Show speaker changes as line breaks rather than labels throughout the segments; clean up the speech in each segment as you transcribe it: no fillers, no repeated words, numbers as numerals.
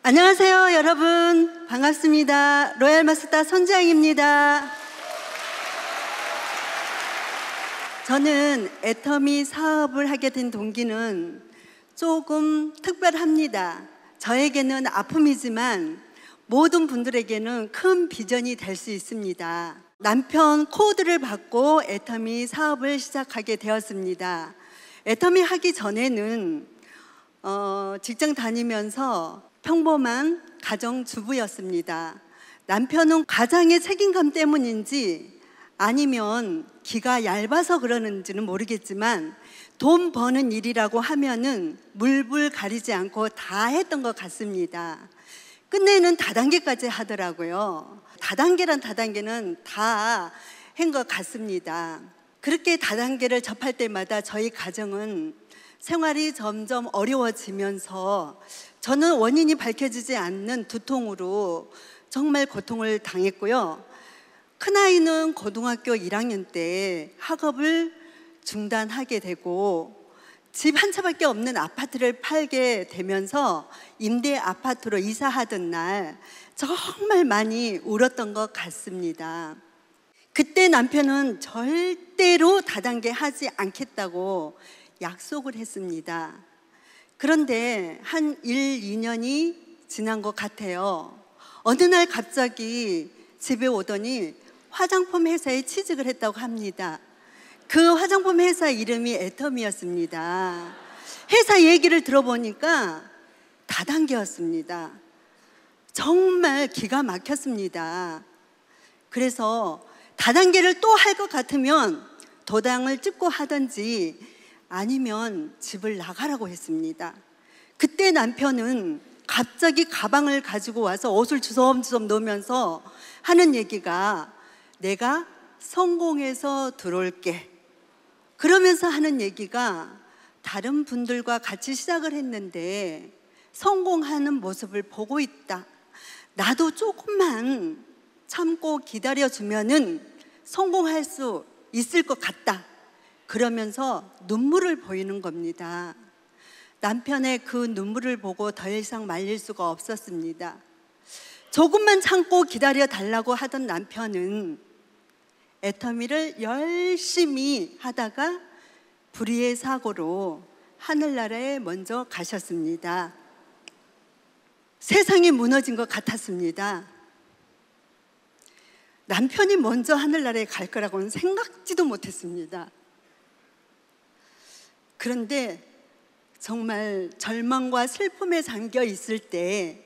안녕하세요, 여러분. 반갑습니다. 로얄마스터 손지향입니다. 저는 애터미 사업을 하게 된 동기는 조금 특별합니다. 저에게는 아픔이지만 모든 분들에게는 큰 비전이 될 수 있습니다. 남편 코드를 받고 애터미 사업을 시작하게 되었습니다. 애터미 하기 전에는 직장 다니면서 평범한 가정주부였습니다. 남편은 가장의 책임감 때문인지 아니면 기가 얇아서 그러는지는 모르겠지만 돈 버는 일이라고 하면은 물불 가리지 않고 다 했던 것 같습니다. 끝내는 다단계까지 하더라고요. 다단계는 다 한 것 같습니다. 그렇게 다단계를 접할 때마다 저희 가정은 생활이 점점 어려워지면서 저는 원인이 밝혀지지 않는 두통으로 정말 고통을 당했고요. 큰아이는 고등학교 1학년 때 학업을 중단하게 되고 집 한 채밖에 없는 아파트를 팔게 되면서 임대 아파트로 이사하던 날 정말 많이 울었던 것 같습니다. 그때 남편은 절대로 다단계 하지 않겠다고 약속을 했습니다. 그런데 한 1, 2년이 지난 것 같아요. 어느 날 갑자기 집에 오더니 화장품 회사에 취직을 했다고 합니다. 그 화장품 회사 이름이 애터미였습니다. 회사 얘기를 들어보니까 다단계였습니다. 정말 기가 막혔습니다. 그래서 다단계를 또 할 것 같으면 도장을 찍고 하든지 아니면 집을 나가라고 했습니다. 그때 남편은 갑자기 가방을 가지고 와서 옷을 주섬주섬 넣으면서 하는 얘기가 내가 성공해서 들어올게. 그러면서 하는 얘기가 다른 분들과 같이 시작을 했는데 성공하는 모습을 보고 있다. 나도 조금만 참고 기다려주면은 성공할 수 있을 것 같다. 그러면서 눈물을 보이는 겁니다. 남편의 그 눈물을 보고 더 이상 말릴 수가 없었습니다. 조금만 참고 기다려 달라고 하던 남편은 애터미를 열심히 하다가 불의의 사고로 하늘나라에 먼저 가셨습니다. 세상이 무너진 것 같았습니다. 남편이 먼저 하늘나라에 갈 거라고는 생각지도 못했습니다. 그런데 정말 절망과 슬픔에 잠겨 있을 때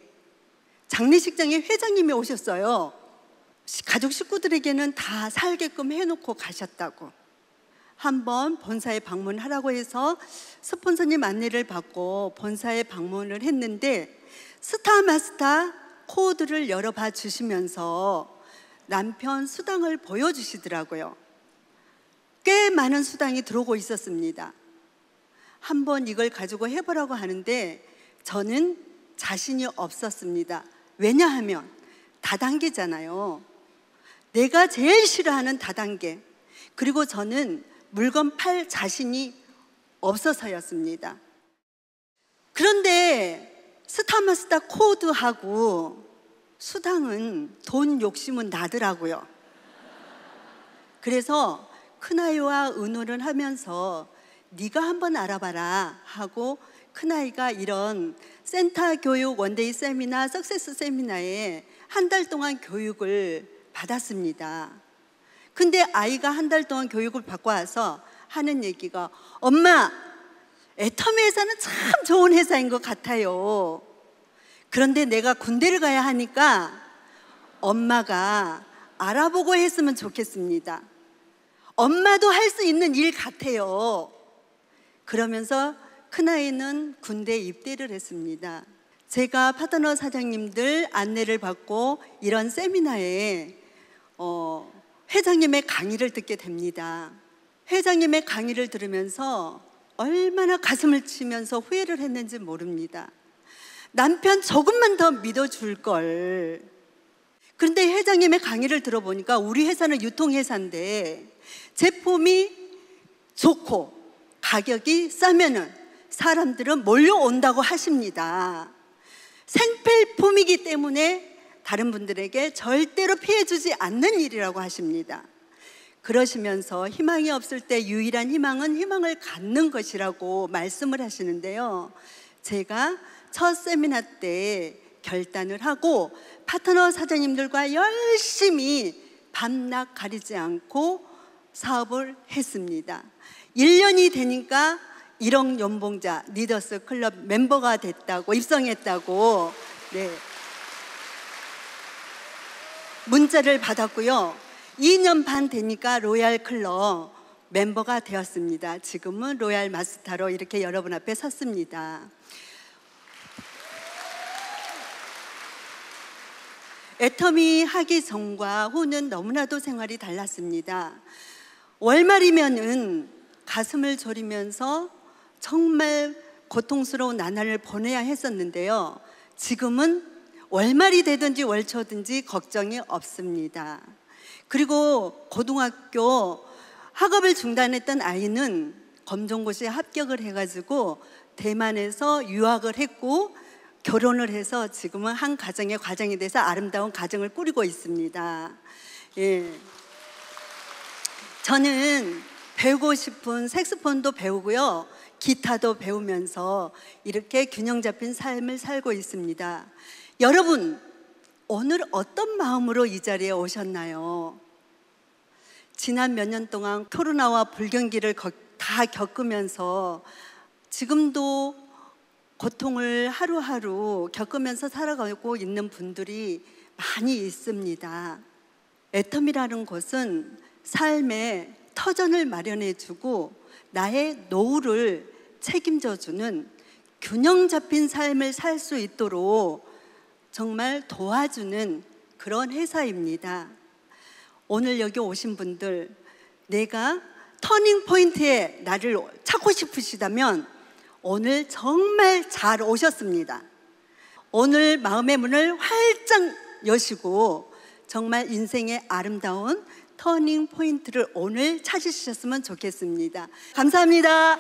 장례식장에 회장님이 오셨어요. 가족 식구들에게는 다 살게끔 해놓고 가셨다고. 한번 본사에 방문하라고 해서 스폰서님 안내를 받고 본사에 방문을 했는데 스타마스터 코드를 열어봐 주시면서 남편 수당을 보여주시더라고요. 꽤 많은 수당이 들어오고 있었습니다. 한번 이걸 가지고 해보라고 하는데 저는 자신이 없었습니다. 왜냐하면 다단계잖아요. 내가 제일 싫어하는 다단계. 그리고 저는 물건 팔 자신이 없어서였습니다. 그런데 스타마스터 코드하고 수당은 돈 욕심은 나더라고요. 그래서 큰아이와 의논을 하면서 네가 한번 알아봐라 하고 큰아이가 이런 센터 교육 원데이 세미나 석세스 세미나에 한 달 동안 교육을 받았습니다. 근데 아이가 한 달 동안 교육을 받고 와서 하는 얘기가 엄마, 애터미 회사는 참 좋은 회사인 것 같아요. 그런데 내가 군대를 가야 하니까 엄마가 알아보고 했으면 좋겠습니다. 엄마도 할 수 있는 일 같아요. 그러면서 큰아이는 군대 입대를 했습니다. 제가 파트너 사장님들 안내를 받고 이런 세미나에 회장님의 강의를 듣게 됩니다. 회장님의 강의를 들으면서 얼마나 가슴을 치면서 후회를 했는지 모릅니다. 남편 조금만 더 믿어줄 걸. 그런데 회장님의 강의를 들어보니까 우리 회사는 유통회사인데 제품이 좋고 가격이 싸면은 사람들은 몰려온다고 하십니다. 생필품 일품이기 때문에 다른 분들에게 절대로 피해 주지 않는 일이라고 하십니다. 그러시면서 희망이 없을 때 유일한 희망은 희망을 갖는 것이라고 말씀을 하시는데요. 제가 첫 세미나 때 결단을 하고 파트너 사장님들과 열심히 밤낮 가리지 않고 사업을 했습니다. 1년이 되니까 1억 연봉자 리더스 클럽 멤버가 됐다고, 입성했다고, 네, 문자를 받았고요. 2년 반 되니까 로얄 클럽 멤버가 되었습니다. 지금은 로얄 마스터로 이렇게 여러분 앞에 섰습니다. 애터미 하기 전과 후는 너무나도 생활이 달랐습니다. 월말이면은 가슴을 졸이면서 정말 고통스러운 나날을 보내야 했었는데요. 지금은 월말이 되든지 월초든지 걱정이 없습니다. 그리고 고등학교 학업을 중단했던 아이는 검정고시에 합격을 해가지고 대만에서 유학을 했고 결혼을 해서 지금은 한 가정의 과정이 돼서 아름다운 가정을 꾸리고 있습니다. 예. 저는 배우고 싶은 색소폰도 배우고요, 기타도 배우면서 이렇게 균형 잡힌 삶을 살고 있습니다. 여러분, 오늘 어떤 마음으로 이 자리에 오셨나요? 지난 몇 년 동안 코로나와 불경기를 다 겪으면서 지금도 고통을 하루하루 겪으면서 살아가고 있는 분들이 많이 있습니다. 애텀이라는 곳은 삶의 터전을 마련해주고 나의 노후를 책임져주는 균형 잡힌 삶을 살 수 있도록 정말 도와주는 그런 회사입니다. 오늘 여기 오신 분들, 내가 터닝 포인트에 나를 찾고 싶으시다면 오늘 정말 잘 오셨습니다. 오늘 마음의 문을 활짝 여시고 정말 인생의 아름다운 터닝 포인트를 오늘 찾으셨으면 좋겠습니다. 감사합니다.